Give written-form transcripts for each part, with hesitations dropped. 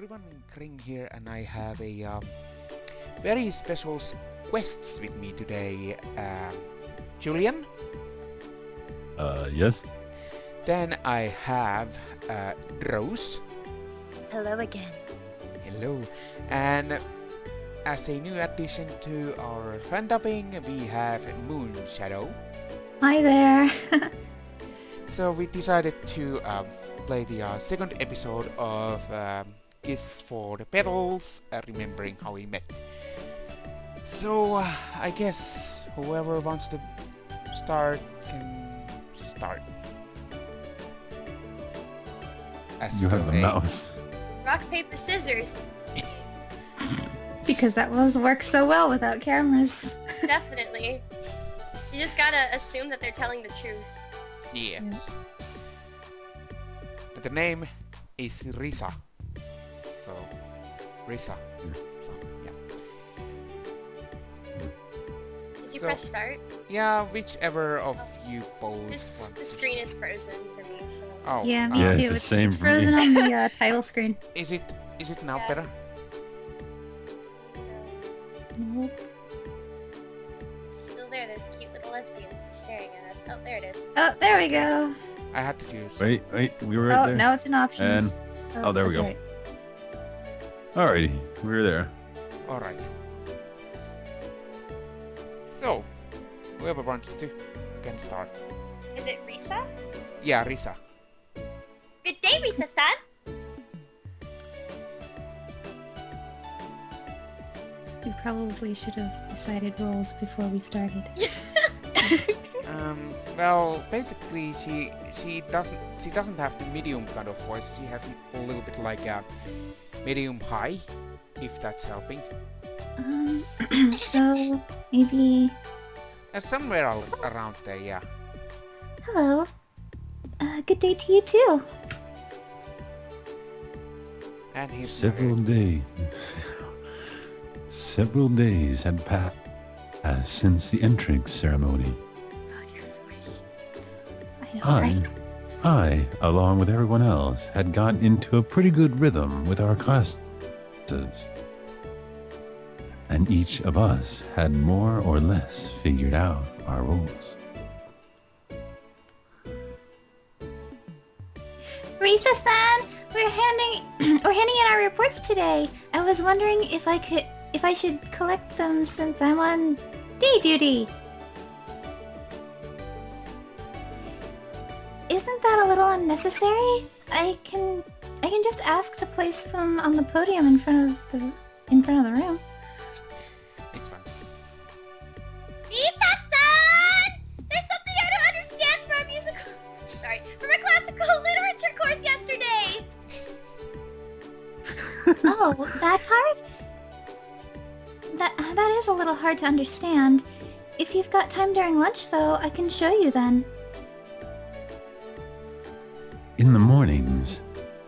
everyone, Kring here, and I have a very special guests with me today. Julian. Yes. Then I have Rose. Hello again. Hello. And as a new addition to our fandubbing, we have MoonShadow. Hi there. So we decided to play the second episode of Kiss for the Petals, remembering how we met. So I guess whoever wants to start can start. You have a mouse. Rock, paper, scissors. Because that works so well without cameras. Definitely. You just gotta assume that they're telling the truth. Yeah. But the name is Risa. So, Risa. So, yeah. Did you press start? Yeah, whichever of you both want The to screen is frozen for me, so... Oh. Yeah, me Yeah, too. it's the same It's for me. frozen on the title screen. Is it now Yeah. better? Nope. It's still there, there's cute little lesbians just staring at us. Oh, there it is. Oh, there we go. I had to choose. Wait, we were right Oh, there. now it's in options. Oh, there we go. okay. Alrighty, we were there. Alright. So, whoever wants to can start. Is it Risa? Yeah, Risa. Good day, Risa-san! We probably should have decided roles before we started. Well, basically, she doesn't have the medium kind of voice. She has a little bit like a medium high, if that's helping. So maybe. Somewhere around there, yeah. Hello. Good day to you too. And he's Several days had passed since the entrance ceremony. God, your voice. I know, right? I, along with everyone else, had gotten into a pretty good rhythm with our classes. And each of us had more or less figured out our roles. Risa-san, we're handing in our reports today. I was wondering if I should collect them since I'm on day duty. Isn't that a little unnecessary? I can just ask to place them on the podium in front of the room. It's fine. Risa-san! There's something I don't understand from from a classical literature course yesterday! Oh, that part? That is a little hard to understand. If you've got time during lunch, though, I can show you then. In the mornings,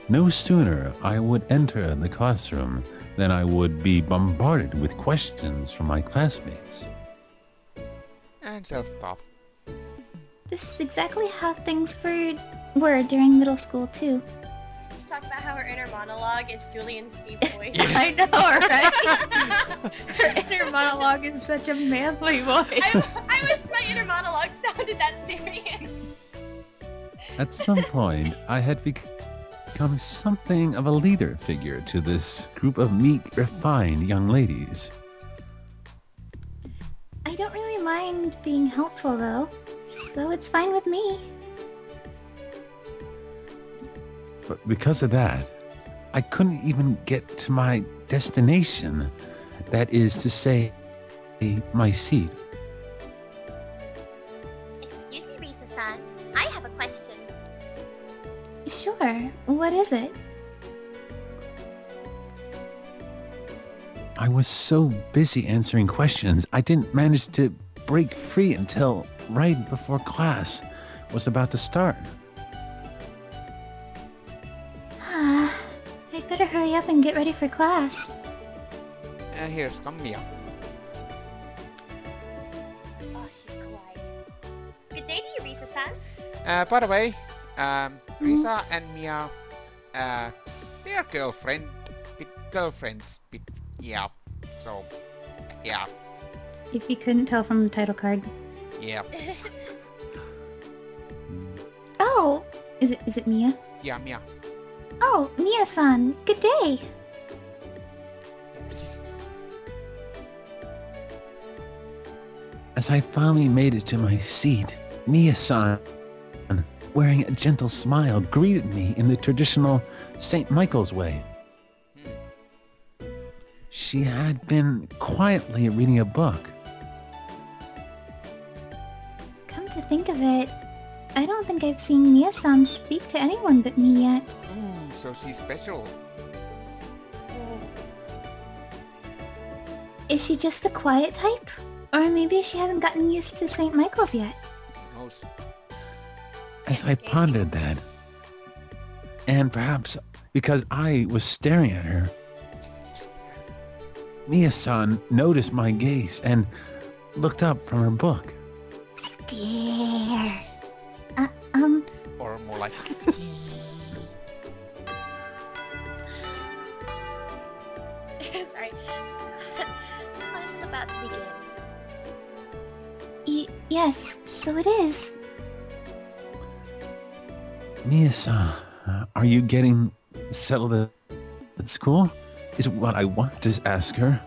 no sooner I would enter the classroom than I would be bombarded with questions from my classmates. And self-taught. This is exactly how things were during middle school, too. Let's talk about how her inner monologue is Julian's deep voice. I know, right? Her inner monologue is such a manly voice. I wish my inner monologue sounded that serious. At some point, I had become something of a leader figure to this group of meek, refined young ladies. I don't really mind being helpful, though, so it's fine with me. But because of that, I couldn't even get to my destination. That is to say, my seat. Excuse me, Risa-san. I have a question. Sure, what is it? I was so busy answering questions, I didn't manage to break free until right before class was about to start. I'd better hurry up and get ready for class. Here's Mia. Oh, she's kawaii. Good day to you, Risa-san. By the way, Risa and Mia, they are girlfriend with girlfriends. Yeah. So, yeah. If you couldn't tell from the title card. Yeah. Oh, is it Mia? Yeah, Mia. Oh, Mia-san, good day. As I finally made it to my seat, Mia-san, wearing a gentle smile, greeted me in the traditional St. Michael's way. She had been quietly reading a book. Come to think of it, I don't think I've seen Mia-san speak to anyone but me yet. Ooh, so she's special. Is she just the quiet type? Or maybe she hasn't gotten used to St. Michael's yet. Who knows? As I pondered that, and perhaps because I was staring at her, Mia-san noticed my gaze and looked up from her book. Stare. Or more like... Sorry. Class is about to begin. Yes, so it is. Mia-san, are you getting settled at school? Is what I want to ask her.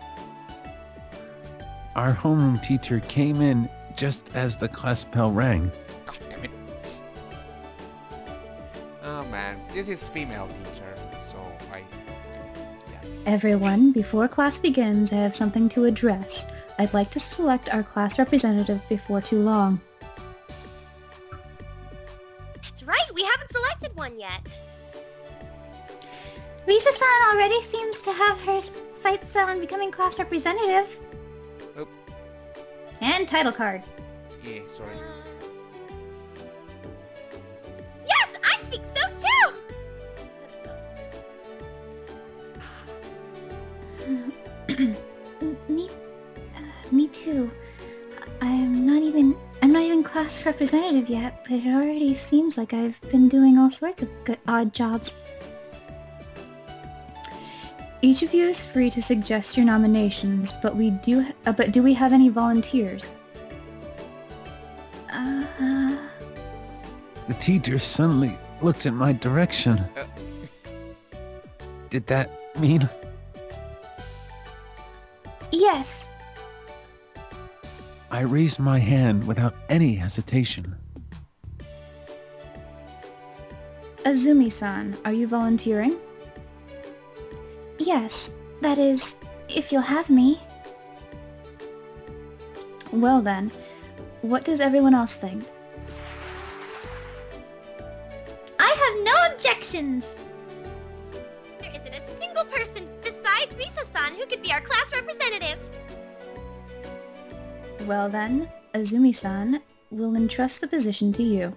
Our homeroom teacher came in just as the class bell rang. God damn it. Oh man, this is female teacher, so Everyone, before class begins, I have something to address. I'd like to select our class representative before too long. That's right, we haven't selected one yet. Risa-san already seems to have her sights set on becoming class representative. Oh. And title card. yeah, sorry. Yes, I think so too! Me too. I'm not even class representative yet, but it already seems like I've been doing all sorts of good odd jobs. Each of you is free to suggest your nominations, but do we have any volunteers? The teacher suddenly looked in my direction. Did that mean? Yes. I raised my hand without any hesitation. Azumi-san, are you volunteering? Yes, that is, if you'll have me. Well then, what does everyone else think? I have no objections! There isn't a single person besides Risa-san who could be our class representative. Well then, Azumi-san will entrust the position to you.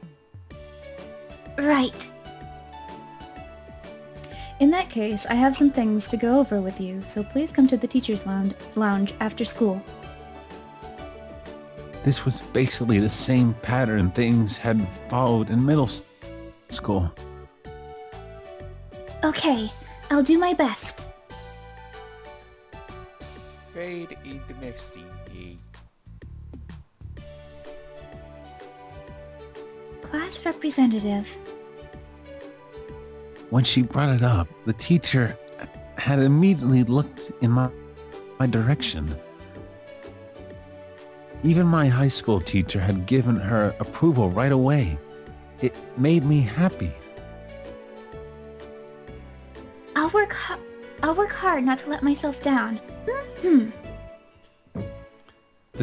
Right. In that case, I have some things to go over with you, so please come to the teacher's lounge after school. This was basically the same pattern things had followed in middle school. Okay, I'll do my best. Fade in the next scene. Yay. Class representative. When she brought it up, the teacher had immediately looked in my direction. Even my high school teacher had given her approval right away. It made me happy. I'll work hard not to let myself down. The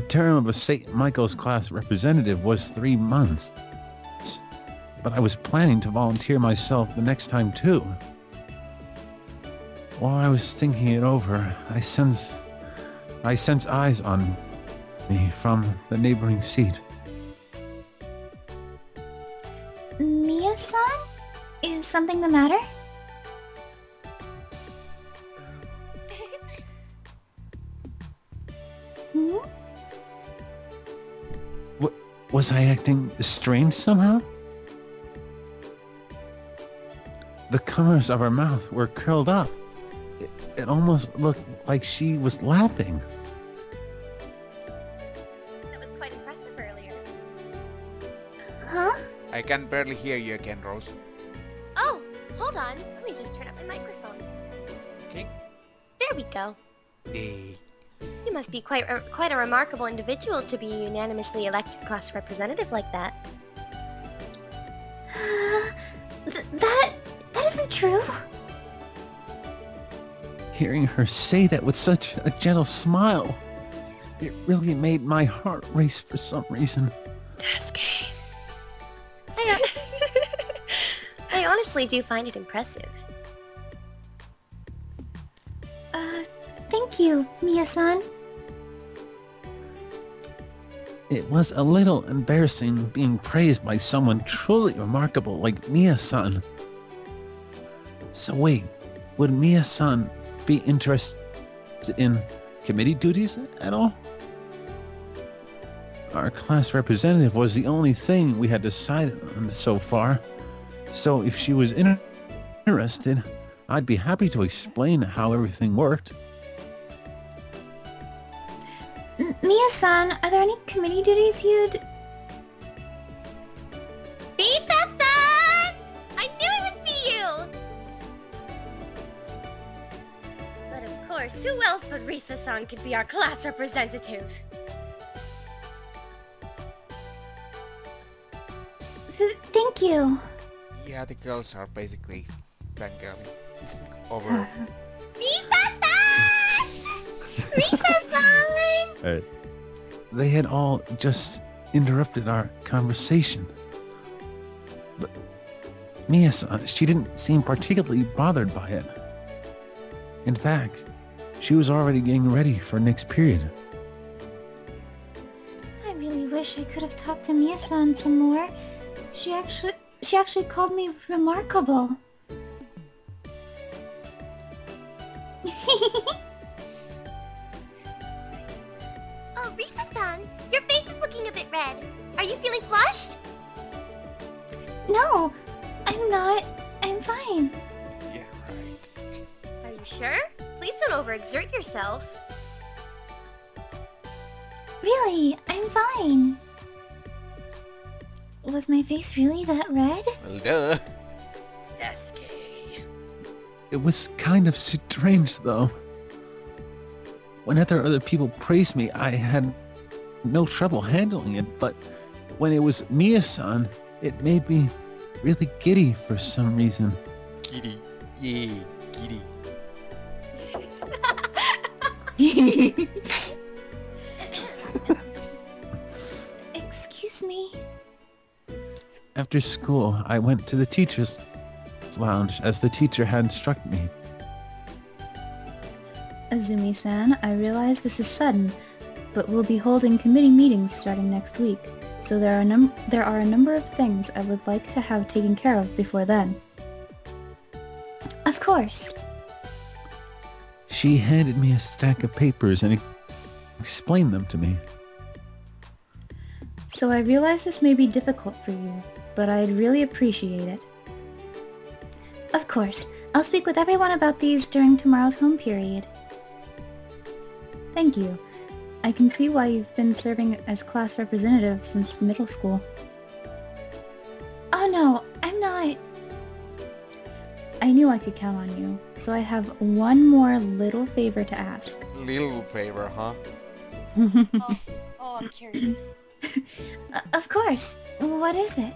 term of a St. Michael's class representative was 3 months. But I was planning to volunteer myself the next time too. While I was thinking it over, I sense eyes on me from the neighboring seat. Mia-san? Is something the matter? Hmm? Was I acting strange somehow? The corners of her mouth were curled up, It almost looked like she was laughing. That was quite impressive earlier. Huh? I can barely hear you again, Rose. Oh, hold on. Let me just turn up my microphone. Okay. There we go. Eh, You must be quite a remarkable individual to be unanimously elected class representative like that. That isn't true. Hearing her say that with such a gentle smile, it really made my heart race for some reason. Daisuke. I honestly do find it impressive. Thank you, Mia-san. It was a little embarrassing being praised by someone truly remarkable like Mia-san. So wait, would Mia-san be interested in committee duties at all? Our class representative was the only thing we had decided on so far, so if she was interested, I'd be happy to explain how everything worked. Mia-san, are there any committee duties you'd... Risa-san! I knew it would be you! But of course, who else but Risa-san could be our class representative? Thank you. yeah, the girls are basically fangirling over. Risa-san! Risa-san! They had all just interrupted our conversation. But Mia-san, she didn't seem particularly bothered by it. In fact, she was already getting ready for next period. I really wish I could have talked to Mia-san some more. She actually called me remarkable. Oh, Risa-san, your face is looking a bit red. Are you feeling flushed? No, I'm not. I'm fine. Yeah, right. Are you sure? Please don't overexert yourself. Really, I'm fine. Was my face really that red? Well, duh. Daisuke. It was kind of strange, though. Whenever other people praised me, I had no trouble handling it, but when it was Mia-san, it made me really giddy for some reason. Giddy. Yay, giddy. Excuse me. After school, I went to the teacher's lounge as the teacher had instructed me. Azumi-san, I realize this is sudden, but we'll be holding committee meetings starting next week, so there are a number of things I would like to have taken care of before then. Of course. She handed me a stack of papers and explained them to me. So I realize this may be difficult for you, but I'd really appreciate it. Of course, I'll speak with everyone about these during tomorrow's home period. Thank you. I can see why you've been serving as class representative since middle school. Oh no, I'm not. I knew I could count on you, so I have one more little favor to ask. Little favor, huh? Oh, I'm curious. Of course. What is it?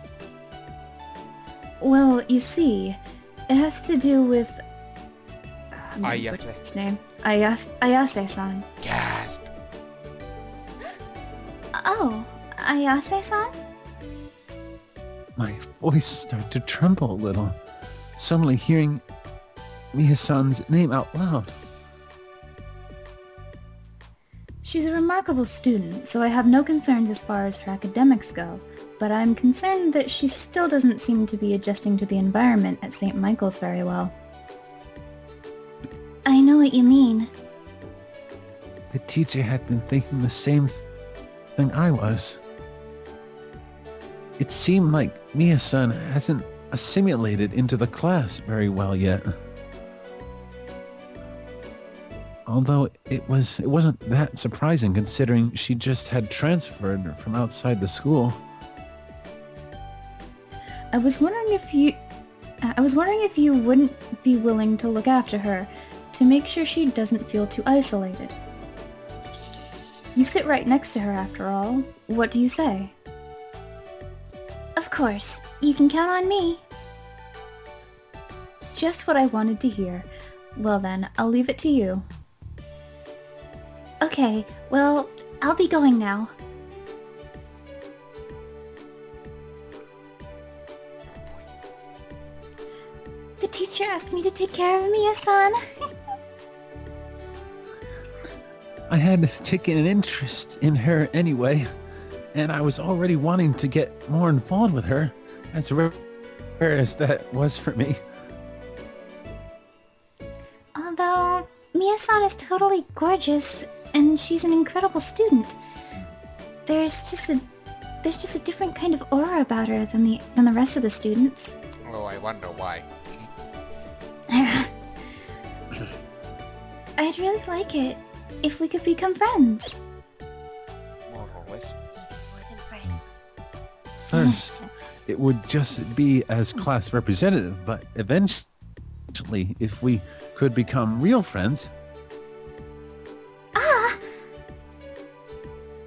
Well, you see, it has to do with... Ayase. What's his name? Ayase-san. Gasp. Oh, Ayase-san? My voice started to tremble a little, suddenly hearing Mia-san's name out loud. She's a remarkable student, so I have no concerns as far as her academics go, but I'm concerned that she still doesn't seem to be adjusting to the environment at St. Michael's very well. I know what you mean. The teacher had been thinking the same thing I was. It seemed like Mia-san hasn't assimilated into the class very well yet. Although it wasn't that surprising considering she just had transferred from outside the school. I was wondering if you wouldn't be willing to look after her, to make sure she doesn't feel too isolated. You sit right next to her after all. What do you say? Of course. You can count on me. Just what I wanted to hear. Well then, I'll leave it to you. Okay, well, I'll be going now. The teacher asked me to take care of Mia-san. I had taken an interest in her anyway, and I was already wanting to get more involved with her, as rare as that was for me. Although, Mia-san is totally gorgeous, and she's an incredible student. There's just a different kind of aura about her than the rest of the students. Oh, I wonder why. I'd really like it if we could become friends. More or less. More than friends. First, it would just be as class representative, but eventually, if we could become real friends... Ah!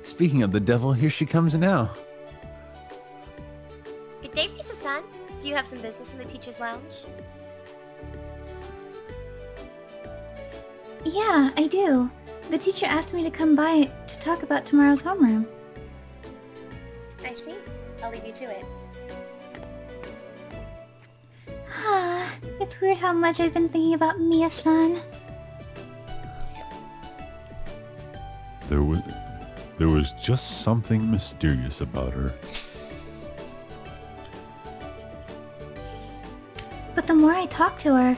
Speaking of the devil, here she comes now. Good day, Misa-san. Do you have some business in the teacher's lounge? Yeah, I do. The teacher asked me to come by to talk about tomorrow's homeroom. I see. I'll leave you to it. It's weird how much I've been thinking about Mia-san. There was just something mysterious about her. But the more I talk to her,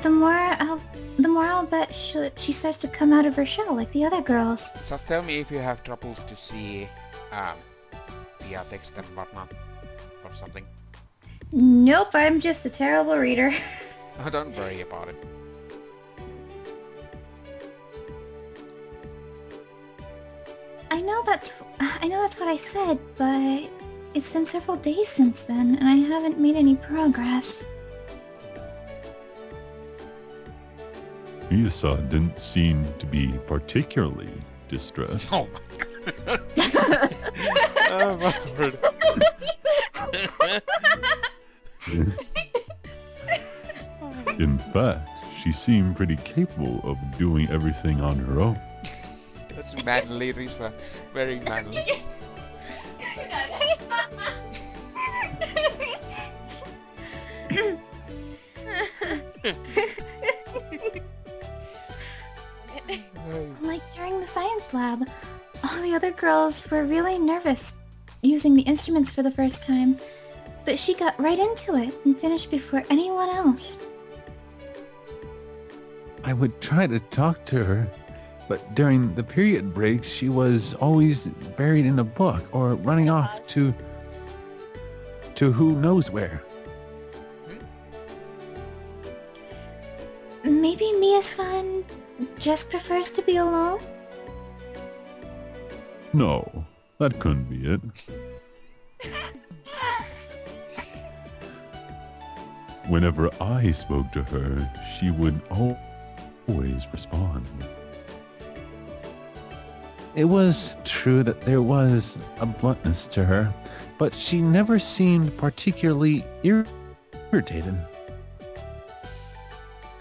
the more I'll bet she starts to come out of her shell like the other girls. Just tell me if you have trouble to see via text and whatnot or something. Nope, I'm just a terrible reader. Oh, don't worry about it. I know that's what I said, but it's been several days since then, and I haven't made any progress. Miyasa didn't seem to be particularly distressed. Oh my god. Oh my word. In fact, she seemed pretty capable of doing everything on her own. That's manly, Risa. Very manly. Like during the science lab, all the other girls were really nervous using the instruments for the first time, but she got right into it and finished before anyone else. I would try to talk to her, but during the period breaks, she was always buried in a book or running off to who knows where. Maybe Mia-san just prefers to be alone? No, that couldn't be it. Whenever I spoke to her, she would always respond. It was true that there was a bluntness to her, but she never seemed particularly irritated.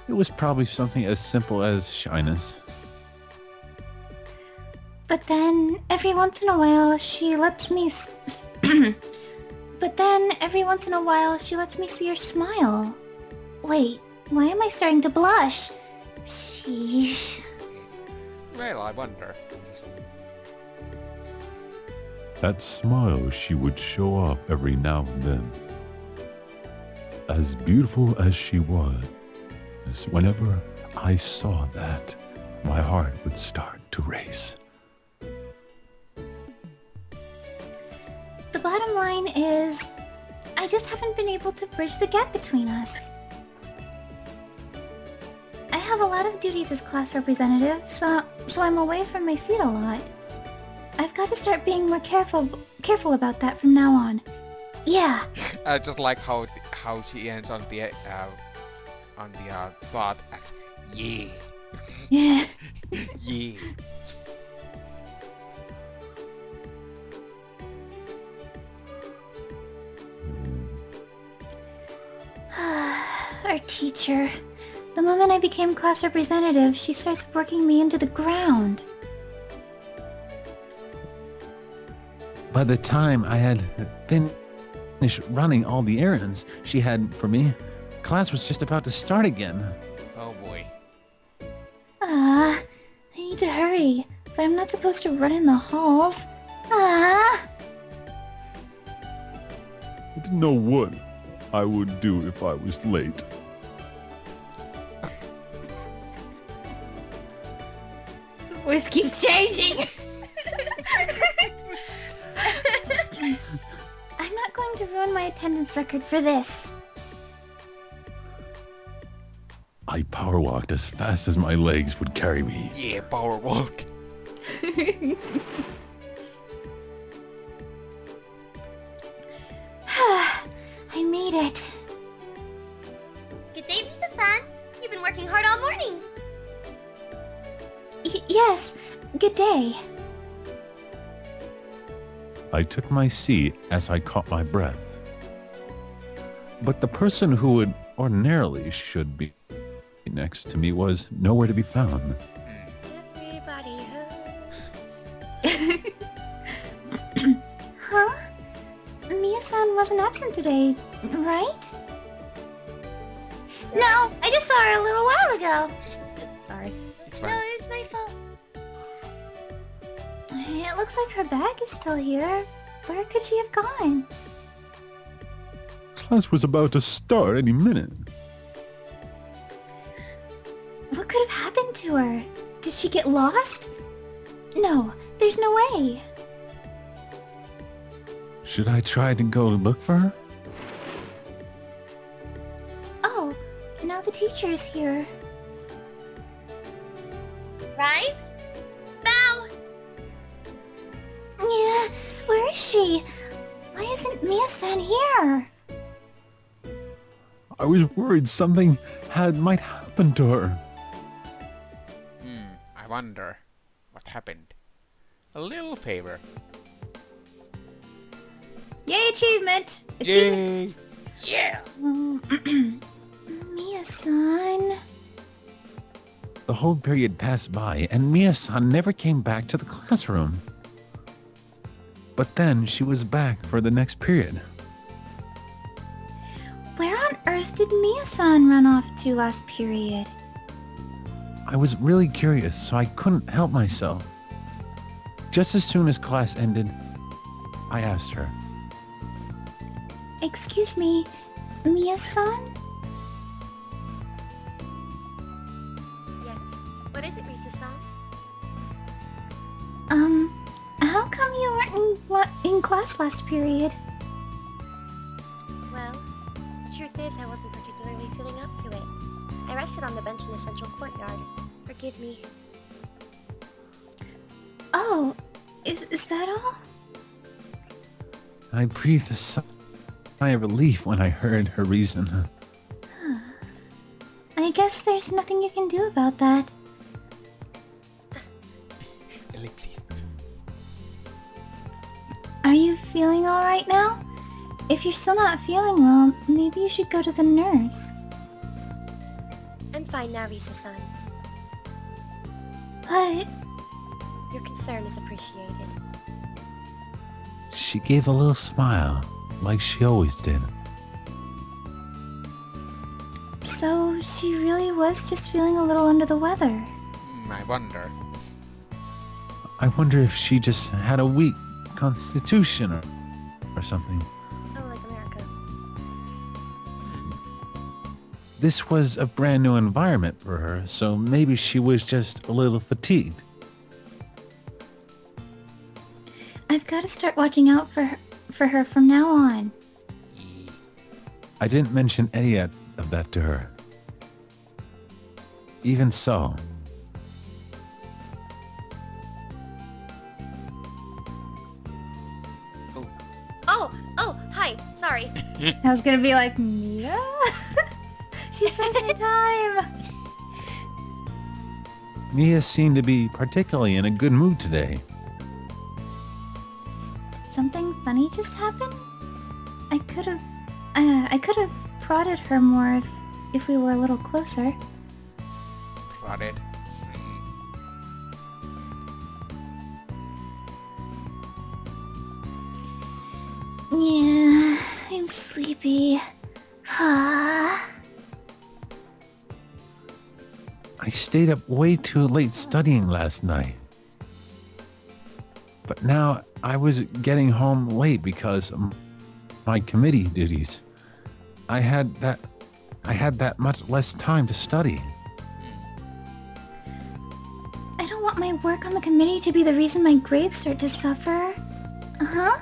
It was probably something as simple as shyness. But then, every once in a while, she lets me see her smile. Wait, why am I starting to blush? Sheesh. Well, I wonder. That smile she would show off every now and then. As beautiful as she was, whenever I saw that, my heart would start to race. The bottom line is, I just haven't been able to bridge the gap between us. I have a lot of duties as class representative, so I'm away from my seat a lot. I've got to start being more careful about that from now on. Yeah. I just like how she ends on the thought as yeah. Yeah. Yeah. Our teacher. The moment I became class representative, she starts working me into the ground. By the time I had finished running all the errands she had for me, class was just about to start again. Oh boy. I need to hurry, but I'm not supposed to run in the halls. I didn't know what I would do if I was late. The voice keeps changing. I'm not going to ruin my attendance record for this. I power walked as fast as my legs would carry me. Yeah, power walk. I made it. Good day, Risa-san. You've been working hard all morning. Yes, good day. I took my seat as I caught my breath. But the person who would ordinarily should be next to me was nowhere to be found. Everybody hurts. Huh? Mia-san wasn't absent today, right? No, I just saw her a little while ago. Sorry. It's No, fine. it's my fault. It looks like her bag is still here. Where could she have gone? Class was about to start any minute. What could have happened to her? Did she get lost? No, there's no way. Should I try to go look for her? Oh, now the teacher is here. Rise. Bow. Yeah, where is she? Why isn't Mia-san here? I was worried something might happen to her. I wonder what happened. A little favor. Yay, achievement! Yay! Yeah! Mia-san... The whole period passed by, and Mia-san never came back to the classroom. But then she was back for the next period. Where on earth did Mia-san run off to last period? I was really curious, so I couldn't help myself. Just as soon as class ended, I asked her. Excuse me, Mia-san? Yes. What is it, Risa-san? How come you weren't in class last period? Well, truth is I wasn't particularly feeling up to it. I rested on the bench in the central courtyard. Forgive me. Oh, is that all? I breathed a sigh of relief when I heard her reason. I guess there's nothing you can do about that. Ellipses. Are you feeling alright now? If you're still not feeling well, maybe you should go to the nurse. I'm fine now, Risa-san. But... Your concern is appreciated. She gave a little smile, like she always did. So, she really was just feeling a little under the weather. I wonder. I wonder if she just had a weak constitution or something. Oh, like America. This was a brand new environment for her, so maybe she was just a little fatigued. I've got to start watching out for her from now on. I didn't mention any of that to her. even so. Oh, hi. Sorry. I was gonna be like, Mia? She's frozen in time! Mia seemed to be particularly in a good mood today. Did something funny just happen? I could have prodded her more if we were a little closer. Prodded. Yeah, I'm sleepy. Ah. I stayed up way too late studying last night. But now I was getting home late because of my committee duties. I had that much less time to study. I don't want my work on the committee to be the reason my grades start to suffer. Uh-huh.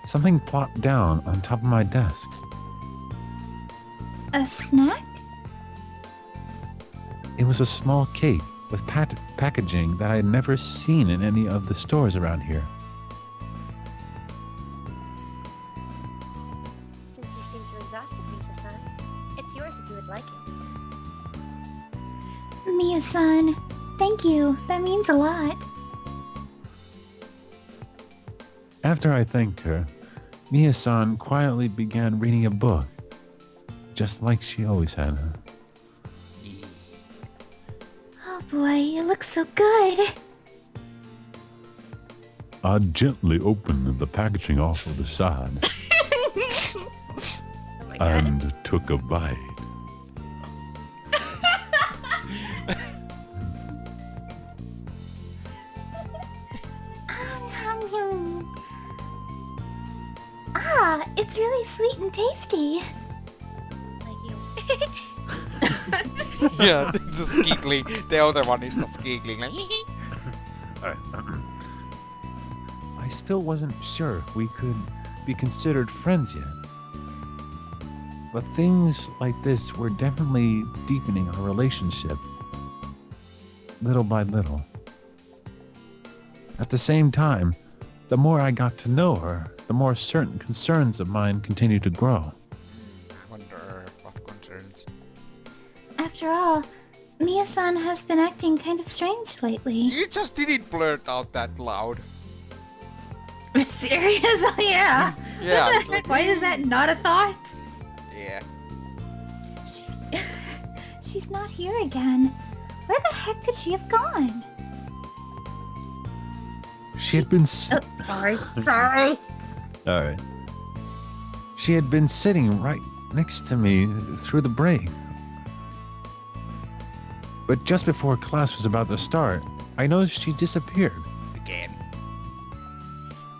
Something plopped down on top of my desk. A snack? It was a small cake with packaging that I had never seen in any of the stores around here. Since you seem so exhausted, Misa-san, it's yours if you would like it. Mia-san, thank you. That means a lot. After I thanked her, Mia-san quietly began reading a book, just like she always had. Oh boy, it looks so good. I gently opened the packaging off of the side Oh my god. and took a bite. Ah, it's really sweet and tasty. Like you. Yeah, just giggling. The other one is just giggling like. I still wasn't sure if we could be considered friends yet. But things like this were definitely deepening our relationship, little by little. At the same time, the more I got to know her, the more certain concerns of mine continued to grow. I wonder what concerns. After all, Mia-san has been acting kind of strange lately. You just didn't blurt out that loud. Seriously, yeah. Yeah. it's like, Why is that not a thought? yeah. She's not here again. Where the heck could she have gone? She had been Oh, sorry. Alright. She had been sitting right next to me through the break. But just before class was about to start, I noticed she disappeared. Again.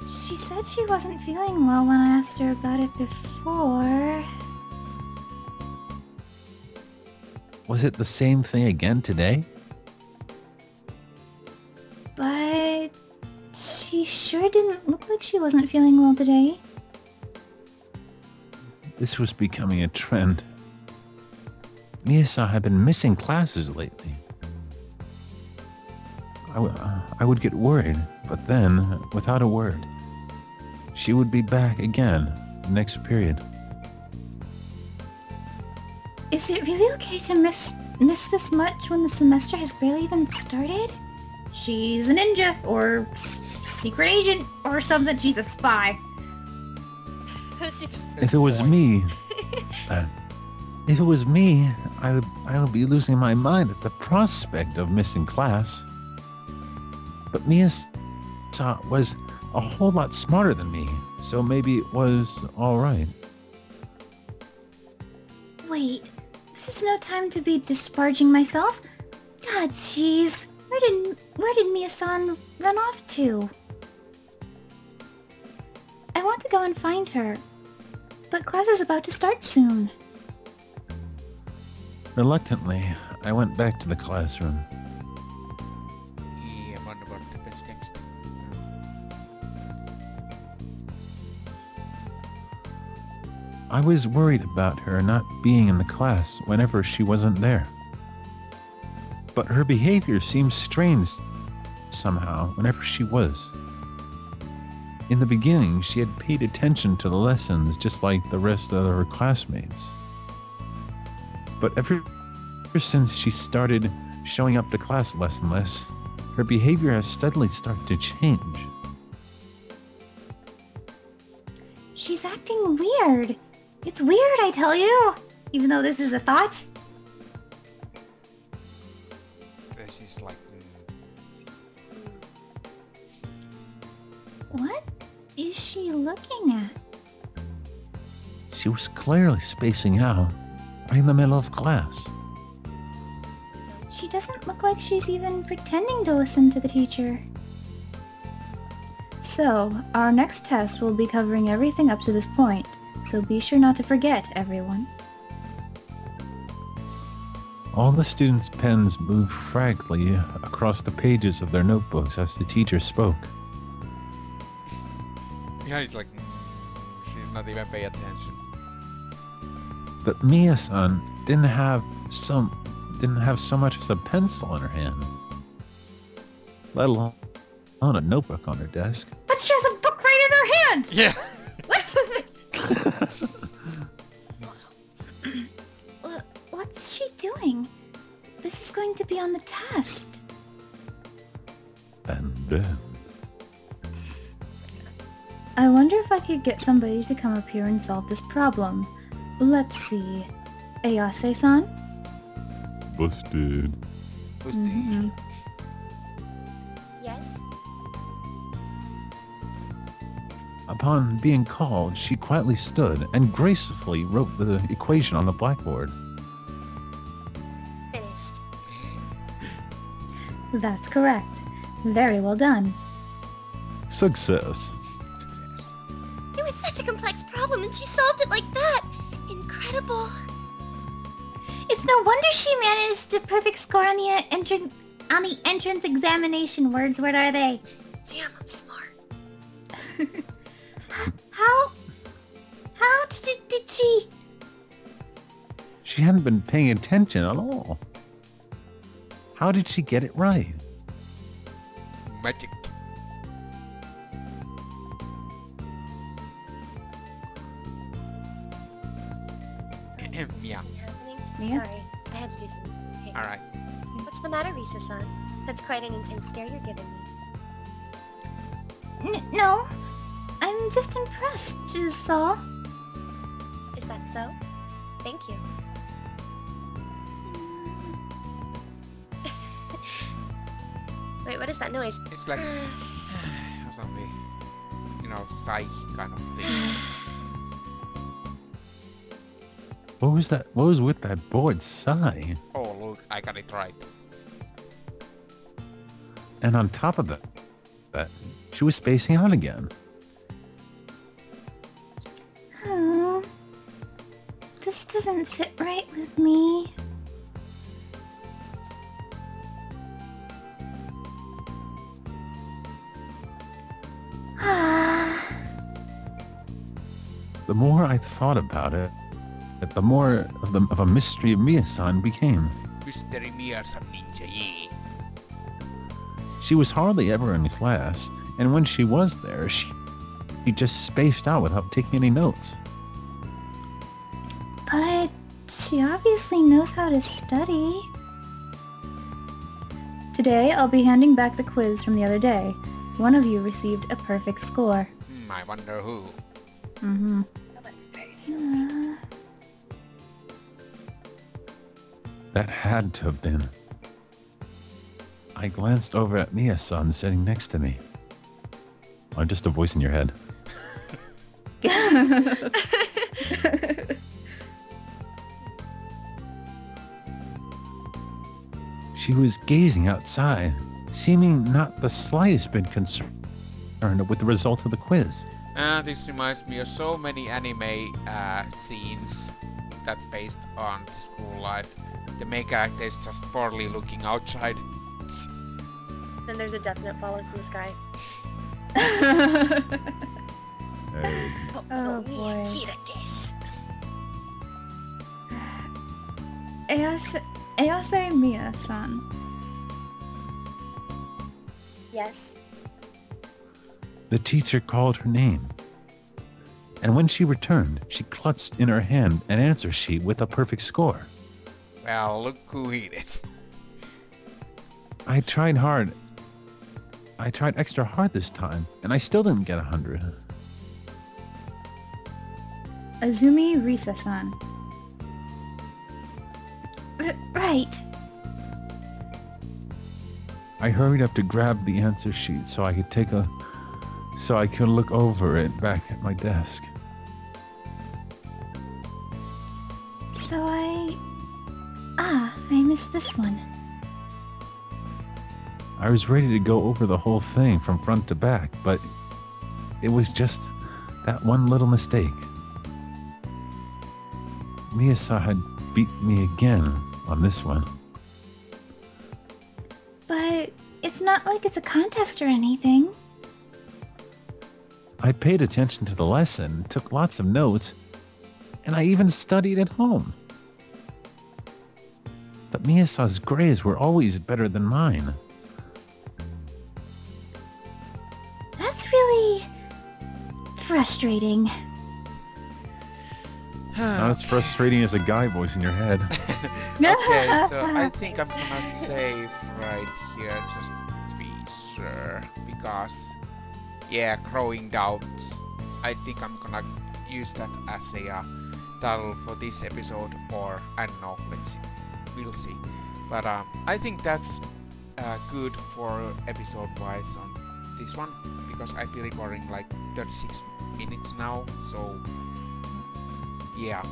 She said she wasn't feeling well when I asked her about it before. Was it the same thing again today? But she sure didn't look like she wasn't feeling well today. This was becoming a trend. Miyasa had been missing classes lately. I would get worried, but then, without a word, she would be back again next period. Is it really okay to miss this much when the semester has barely even started? She's a ninja, or secret agent, or something. She's a spy. If it was me, I would be losing my mind at the prospect of missing class. But Miyasa was a whole lot smarter than me, so maybe it was all right. Wait, this is no time to be disparaging myself. God, jeez. Where did Mia-san run off to? I want to go and find her, but class is about to start soon. Reluctantly, I went back to the classroom. Yeah, I wonder what happens next. I was worried about her not being in the class whenever she wasn't there. But her behavior seemed strange somehow whenever she was. In the beginning, she had paid attention to the lessons just like the rest of her classmates. But ever since she started showing up to class less and less, her behavior has steadily started to change. She's acting weird. It's weird, I tell you. Even though this is a thought. She's like... What is she looking at? She was clearly spacing out right in the middle of class. She doesn't look like she's even pretending to listen to the teacher. So, our next test will be covering everything up to this point, so be sure not to forget, everyone. All the students' pens moved frantically across the pages of their notebooks as the teacher spoke. Yeah, he's like... she's not even paying attention. But Mia-san didn't have so much as a pencil in her hand, let alone a notebook on her desk. But she has a book right in her hand! Yeah! What? What's she doing? This is going to be on the test. And then, I wonder if I could get somebody to come up here and solve this problem. Let's see. Ayase-san? busted. Who's the... Yes? Upon being called, she quietly stood and gracefully wrote the equation on the blackboard. Finished. That's correct. Very well done. Success. It was such a complex problem and she solved it like that! Incredible! It's no wonder she managed a perfect score on the entrance examination. Words, what are they? Damn, I'm smart. How did she... She hadn't been paying attention at all. How did she get it right? Magic. Yeah. Something happening? Mia? Sorry, I had to do something. Okay. Alright. What's the matter, Risa-san? That's quite an intense stare you're giving me. No. I'm just impressed, is all. Is that so? Thank you. Wait, what is that noise? It's like... something... You know, sigh kind of thing. What was that? What was with that bored sigh? Oh, look, I got it right. And on top of that, she was spacing out again. Oh, this doesn't sit right with me. The more I thought about it, the more of a mystery Mia-san became. Mystery Mia-san ninja, yeah. She was hardly ever in class, and when she was there, she just spaced out without taking any notes. But she obviously knows how to study. Today, I'll be handing back the quiz from the other day. One of you received a perfect score. I wonder who. Mm-hmm. That had to have been. I glanced over at Mia-san sitting next to me. I'm just a voice in your head. She was gazing outside, seeming not the slightest bit concerned with the result of the quiz. This reminds me of so many anime scenes that based on the school life. The main character is just poorly looking outside. Then there's a death note falling from the sky. Oh boy. Ayase Mia-san. Yes. The teacher called her name. And when she returned, she clutched in her hand an answer sheet with a perfect score. Well, look who hit it. I tried hard. I tried extra hard this time, and I still didn't get 100. Azumi Risa-san. Right. I hurried up to grab the answer sheet so I could look over it back at my desk. So I missed this one. I was ready to go over the whole thing from front to back, but it was just that one little mistake. Miyasa had beat me again on this one. But it's not like it's a contest or anything. I paid attention to the lesson, took lots of notes, and I even studied at home. But Miyasa's grades were always better than mine. That's really frustrating. Now it's frustrating as a guy voice in your head. Okay, so I think I'm gonna save right here just to be sure, because yeah, growing doubts. I think I'm gonna use that as a title for this episode, or I don't know, let's see, we'll see. But I think that's good for episode wise on this one, because I've been recording like 36 minutes now, so yeah.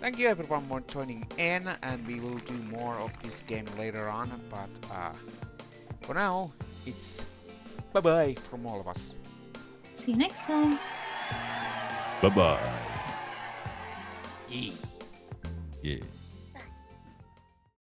Thank you everyone for joining in, and we will do more of this game later on, but for now, it's bye-bye from all of us. See you next time. Bye-bye. Yeah. Yeah.